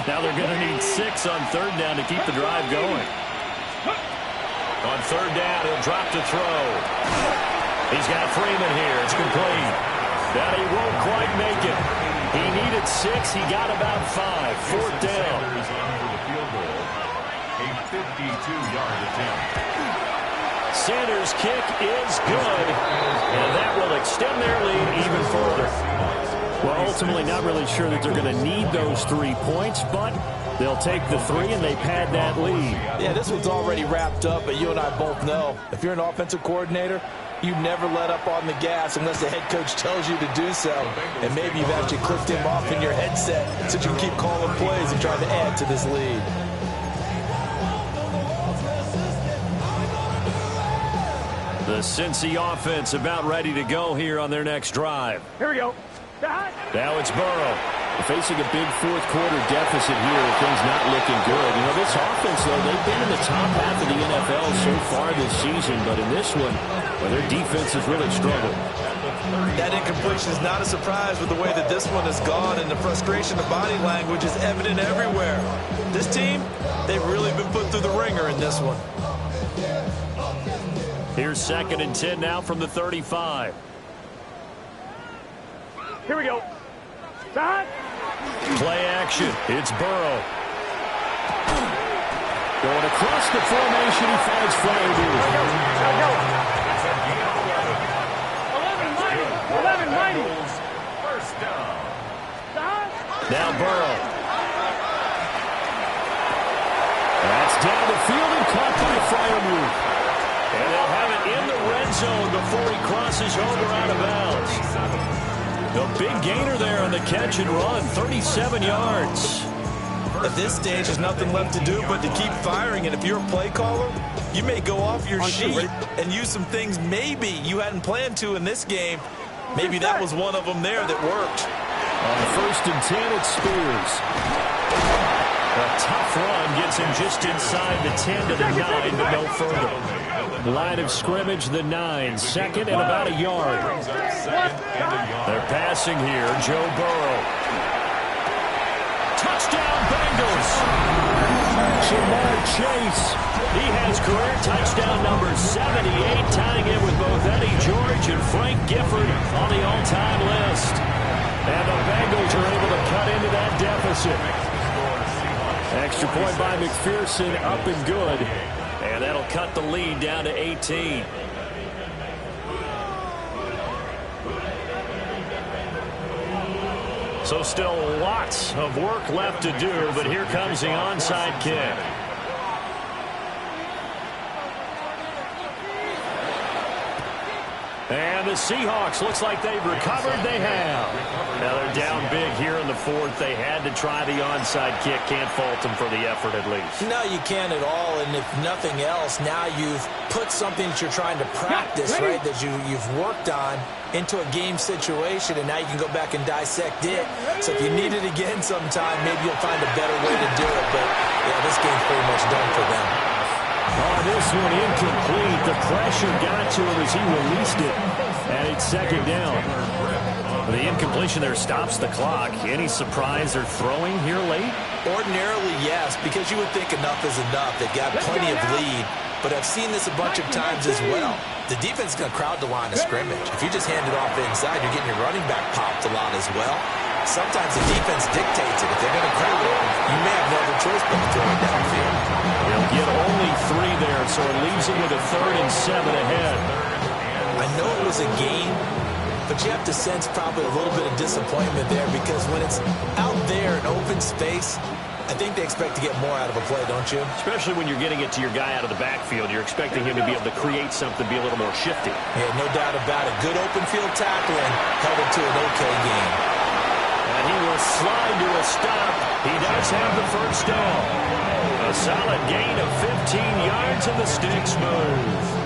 Now they're going to need 6 on 3rd down to keep the drive going. On 3rd down, he'll drop to throw. He's got Freeman here. It's complete. That he won't quite make it. He needed 6. He got about 5. 4th down. A 52-yard attempt. Sanders' kick is good, and that will extend their lead even further. Well, ultimately not really sure that they're going to need those 3 points, but they'll take the 3 and they've had that lead. Yeah, this one's already wrapped up, but you and I both know if you're an offensive coordinator, you never let up on the gas unless the head coach tells you to do so. And maybe you've actually clicked him off in your headset so you can keep calling plays and trying to add to this lead. The Cincy offense about ready to go here on their next drive. Here we go. Now it's Burrow. Facing a big fourth-quarter deficit here, things not looking good. You know, this offense, though, they've been in the top half of the NFL so far this season, but in this one, well, their defense has really struggled. That incompletion is not a surprise with the way that this one has gone, and the frustration of body language is evident everywhere. This team, they've really been put through the ringer in this one. Here's 2nd and 10 now from the 35. Here we go. Stop. Play action. It's Burrow. Going across the formation, he finds Fryermuth. 11 mighty. First down. Now Burrow. That's down the field and caught by Fryermuth. And they'll have it in the red zone before he crosses over out of bounds. The big gainer there on the catch and run, 37 yards. At this stage, there's nothing left to do but to keep firing. And if you're a play caller, you may go off your sheet and use some things maybe you hadn't planned to in this game. Maybe that was one of them there that worked. On the 1st and 10, it's Spears. A tough run gets him just inside the 10 to the 9, but no further. Line of scrimmage, the 9. 2nd and about a yard. They're passing here. Joe Burrow. Touchdown, Bengals. Ja'Marr Chase. He has career touchdown number 78, tying it with both Eddie George and Frank Gifford on the all-time list. And the Bengals are able to cut into that deficit. Extra point by McPherson, up and good. And that'll cut the lead down to 18. So still lots of work left to do, but here comes the onside kick. And the Seahawks, looks like they've recovered. They have. Now they're down big here in the fourth. They had to try the onside kick. Can't fault them for the effort at least. No, you can't at all. And if nothing else, now you've put something that you're trying to practice, right, that you've worked on into a game situation, and now you can go back and dissect it. So if you need it again sometime, maybe you'll find a better way to do it. But, yeah, this game's pretty much done for them. Oh, this one incomplete. The pressure got to him as he released it. And it's second down. The incompletion there stops the clock. Any surprise they're throwing here late? Ordinarily, yes, because you would think enough is enough. They've got plenty of lead. But I've seen this a bunch of times as well. The defense is going to crowd the line of scrimmage. If you just hand it off inside, you're getting your running back popped a lot as well. Sometimes the defense dictates it. If they're going to crowd it, you may have no other choice but to throw it downfield. They'll get only 3 there, so it leaves them with a 3rd and 7 ahead. I know it was a game, but you have to sense probably a little bit of disappointment there because when it's out there in open space, I think they expect to get more out of a play, don't you? Especially when you're getting it to your guy out of the backfield. You're expecting him to be able to create something, be a little more shifty. Yeah, no doubt about it. Good open field tackling held it to an okay game. And he will slide to a stop. He does have the first down. A solid gain of 15 yards and the sticks move.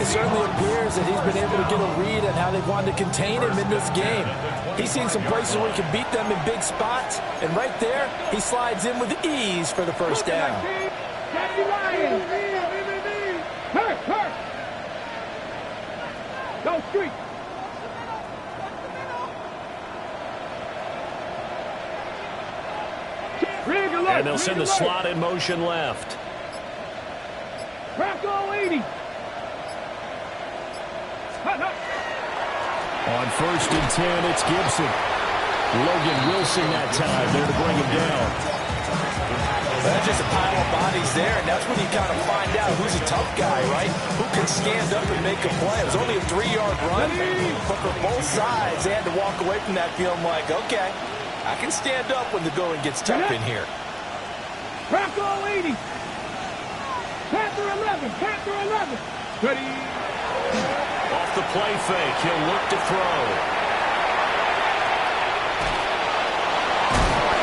It certainly appears that he's been able to get a read on how they wanted to contain him in this game. He's seen some places where he can beat them in big spots, and right there, he slides in with ease for the first down. Hurt! Go street! And they'll send the slot in motion left. Crack all 80. On 1st and 10, it's Gibson. Logan Wilson that time there to bring him down. That's just a pile of bodies there, and that's when you kind of find out who's a tough guy, right? Who can stand up and make a play. It was only a 3-yard run, but for both sides, they had to walk away from that feeling like, okay, I can stand up when the going gets tough in here. Crack all 80. Panther 11. Ready. Off the play fake, he'll look to throw.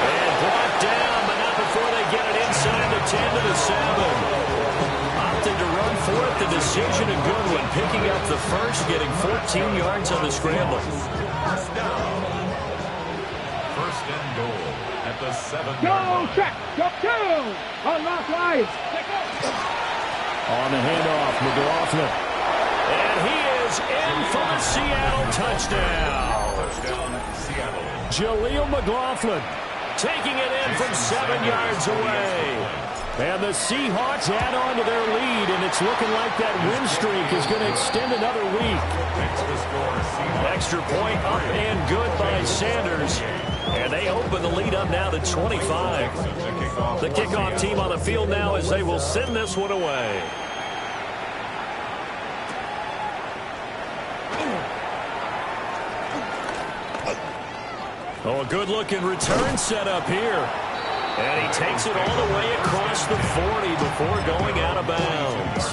And brought down, but not before they get it inside the 10 to the 7. Opting to run for it, the decision a good one. Picking up the first, getting 14 yards on the scramble. First down. First and goal at the 7-yard Go, line. check. Go. Unlock lines. On the handoff, McLaughlin. And he is in for a Seattle touchdown. Touchdown, Seattle. Jaleel McLaughlin taking it in from 7 yards away. And the Seahawks add on to their lead, and it's looking like that win streak is going to extend another week. Extra point up and good by Sanders. And they open the lead up now to 25. The kickoff team on the field now as they will send this one away. Oh, a good-looking return set up here. And he takes it all the way across the 40 before going out of bounds.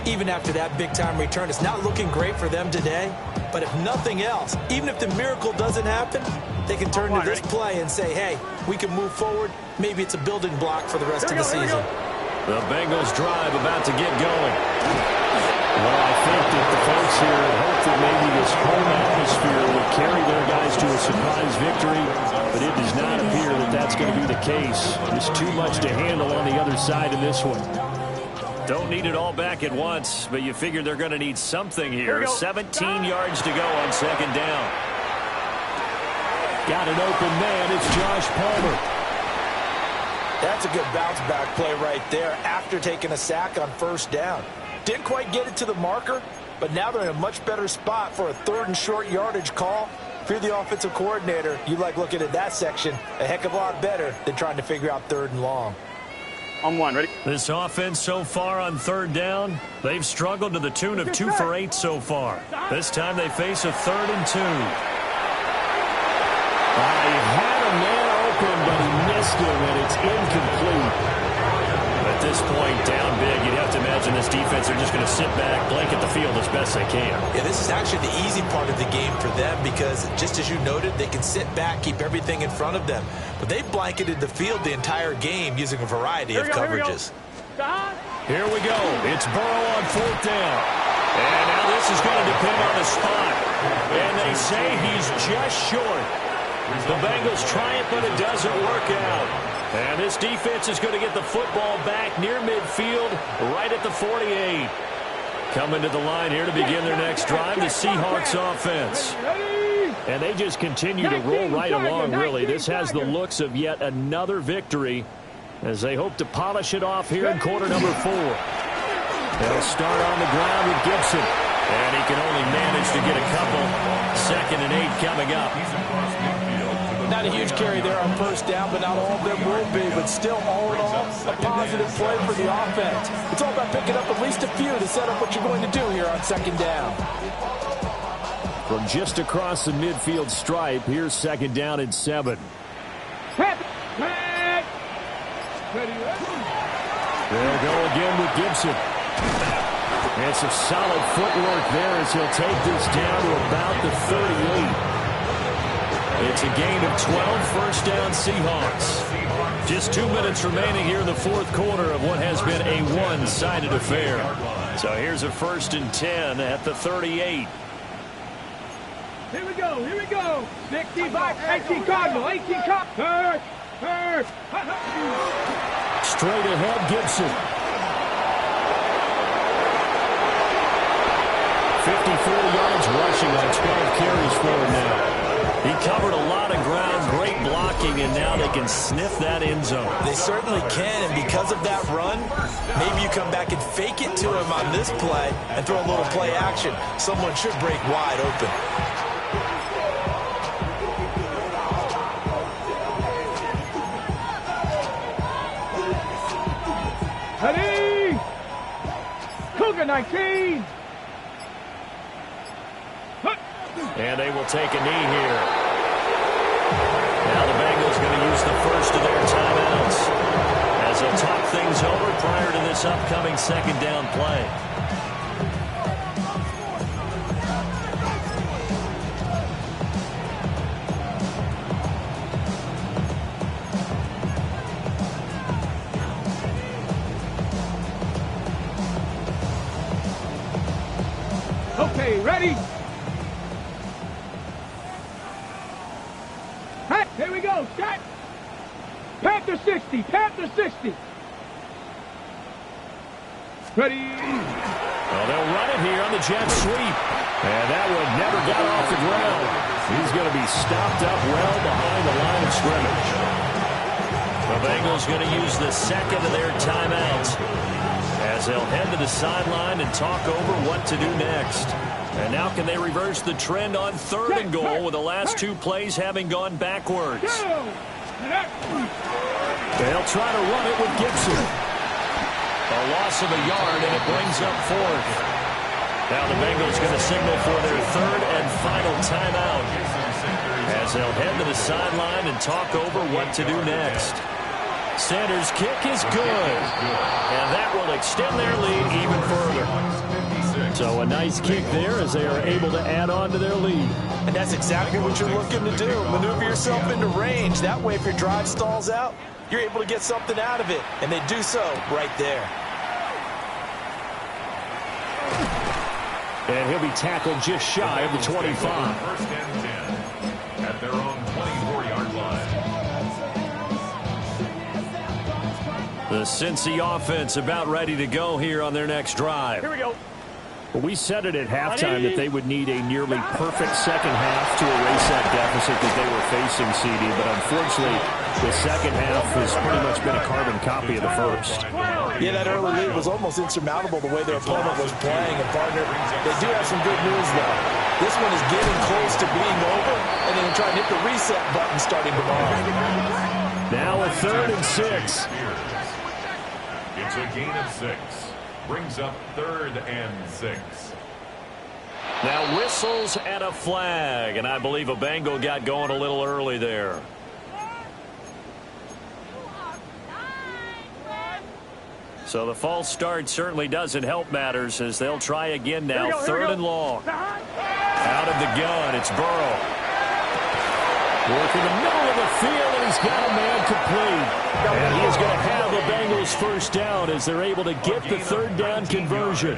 Even after that big-time return, it's not looking great for them today. But if nothing else, even if the miracle doesn't happen, they can turn to this play and say, hey, we can move forward. Maybe it's a building block for the rest of the season. The Bengals drive about to get going. Well, I think that the folks here hope that maybe this home atmosphere will carry their guys to a surprise victory, but it does not appear that that's going to be the case. There's too much to handle on the other side in this one. Don't need it all back at once, but you figure they're going to need something here. 17 yards to go on second down. Got an open man. It's Josh Palmer. That's a good bounce-back play right there after taking a sack on first down. Didn't quite get it to the marker, but now they're in a much better spot for a 3rd and short yardage call. If you're the offensive coordinator, you like looking at that section a heck of a lot better than trying to figure out 3rd and long. On one, ready? This offense so far on third down, they've struggled to the tune of 2 for 8 so far. This time they face a 3rd and 2. He had a man open, but he missed him, and it's incomplete. The at this point, down big, you'd have to imagine this defense are just going to sit back, blanket the field as best they can. Yeah, this is actually the easy part of the game for them because, just as you noted, they can sit back, keep everything in front of them. But they blanketed the field the entire game using a variety of coverages. Here we go. It's Burrow on 4th down. And now this is going to depend on the spot. And they say he's just short. The Bengals try it, but it doesn't work out. And this defense is going to get the football back near midfield, right at the 48. Coming to the line here to begin their next drive, the Seahawks offense. And they just continue to roll right along, really. This has the looks of yet another victory as they hope to polish it off here in quarter number 4. They'll start on the ground with Gibson. And he can only manage to get a couple. 2nd and 8 coming up. Not a huge carry there on 1st down, but not all of them will be. But still, all in all, a positive play for the offense. It's all about picking up at least a few to set up what you're going to do here on 2nd down. From just across the midfield stripe, here's 2nd down and 7. They'll go again with Gibson. And some solid footwork there as he'll take this down to about the 38. It's a gain of 12, 1st down Seahawks. Just 2 minutes remaining here in the 4th quarter of what has been a one-sided affair. So here's a 1st and 10 at the 38. Here we go, here we go. 65, 18 Cardinal, 18 Cardinal. Hurt. Straight ahead, Gibson. 54 yards rushing on 12 carries for him now. He covered a lot of ground, great blocking, and now they can sniff that end zone. They certainly can, and because of that run, maybe you come back and fake it to him on this play and throw a little play action. Someone should break wide open. Ready? Cougar 19. And they will take a knee here. Now the Bengals going to use the first of their timeouts as they'll talk things over prior to this upcoming 2nd down play. Okay, ready? Here we go, start. Panther 60, Panther 60. Ready? Well, they'll run it here on the jet sweep. And that one never got off the ground. He's going to be stopped up well behind the line of scrimmage. The Bengals going to use the 2nd of their timeouts as they'll head to the sideline and talk over what to do next. And now can they reverse the trend on 3rd and goal with the last 2 plays having gone backwards? They'll try to run it with Gibson. A loss of a yard, and it brings up 4th. Now the Bengals going to signal for their 3rd and final timeout as they'll head to the sideline and talk over what to do next. Sanders' kick is good, and that will extend their lead even further. So a nice kick there as they are able to add on to their lead. And that's exactly what you're looking to do. Maneuver yourself into range. That way, if your drive stalls out, you're able to get something out of it. And they do so right there. And he'll be tackled just shy of the 25. 1st and 10 at their own 24-yard line. The Cincy offense about ready to go here on their next drive. Here we go. Well, we said it at halftime that they would need a nearly perfect second half to erase that deficit that they were facing, CD. But unfortunately, the second half has pretty much been a carbon copy of the first. Yeah, that early lead was almost insurmountable the way their opponent was playing. And, partner, they do have some good news, though. This one is getting close to being over, and then try and hit the reset button starting tomorrow. Now a 3rd and 6. It's a gain of 6. Brings up 3rd and 6. Now whistles and a flag, and I believe a Bengal got going a little early there. So the false start certainly doesn't help matters as they'll try again now. Third and long. Out of the gun, it's Burrow. Working the middle of the field, and he's got a man complete. And he is going to have the Bengals first down as they're able to get the third down conversion.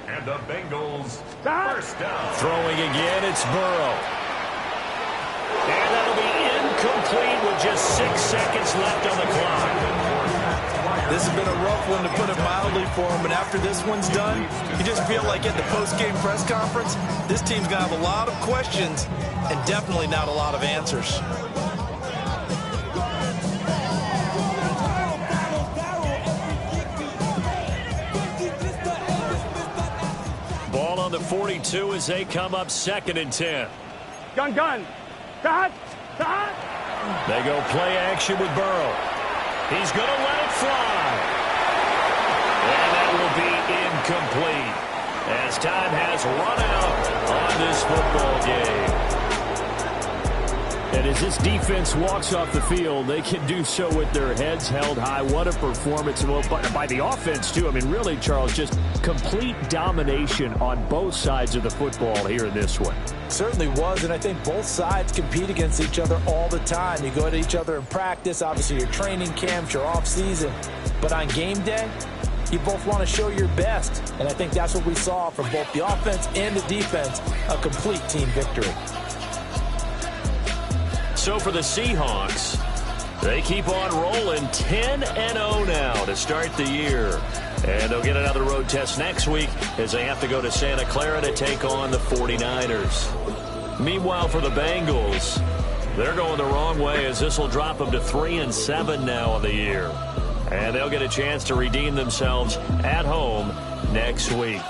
And the Bengals first down. Throwing again, it's Burrow. And that'll be incomplete with just 6 seconds left on the clock. This has been a rough one, to put it mildly, for him. And after this one's done, you just feel like at the post-game press conference, this team's going to have a lot of questions and definitely not a lot of answers. Ball on the 42 as they come up 2nd and 10. Gun. Stop. They go play action with Burrow. He's going to let it fly. And that will be incomplete as time has run out on this football game. And as this defense walks off the field, they can do so with their heads held high. What a performance. Well, by the offense, too. I mean, really, Charles, just complete domination on both sides of the football here in this one. Certainly was, and I think both sides compete against each other all the time. You go at each other in practice, obviously your training camps, your off-season. But on game day, you both want to show your best. And I think that's what we saw from both the offense and the defense, a complete team victory. So for the Seahawks, they keep on rolling 10-0 now to start the year. And they'll get another road test next week as they have to go to Santa Clara to take on the 49ers. Meanwhile, for the Bengals, they're going the wrong way as this will drop them to 3-7 now on the year. And they'll get a chance to redeem themselves at home next week.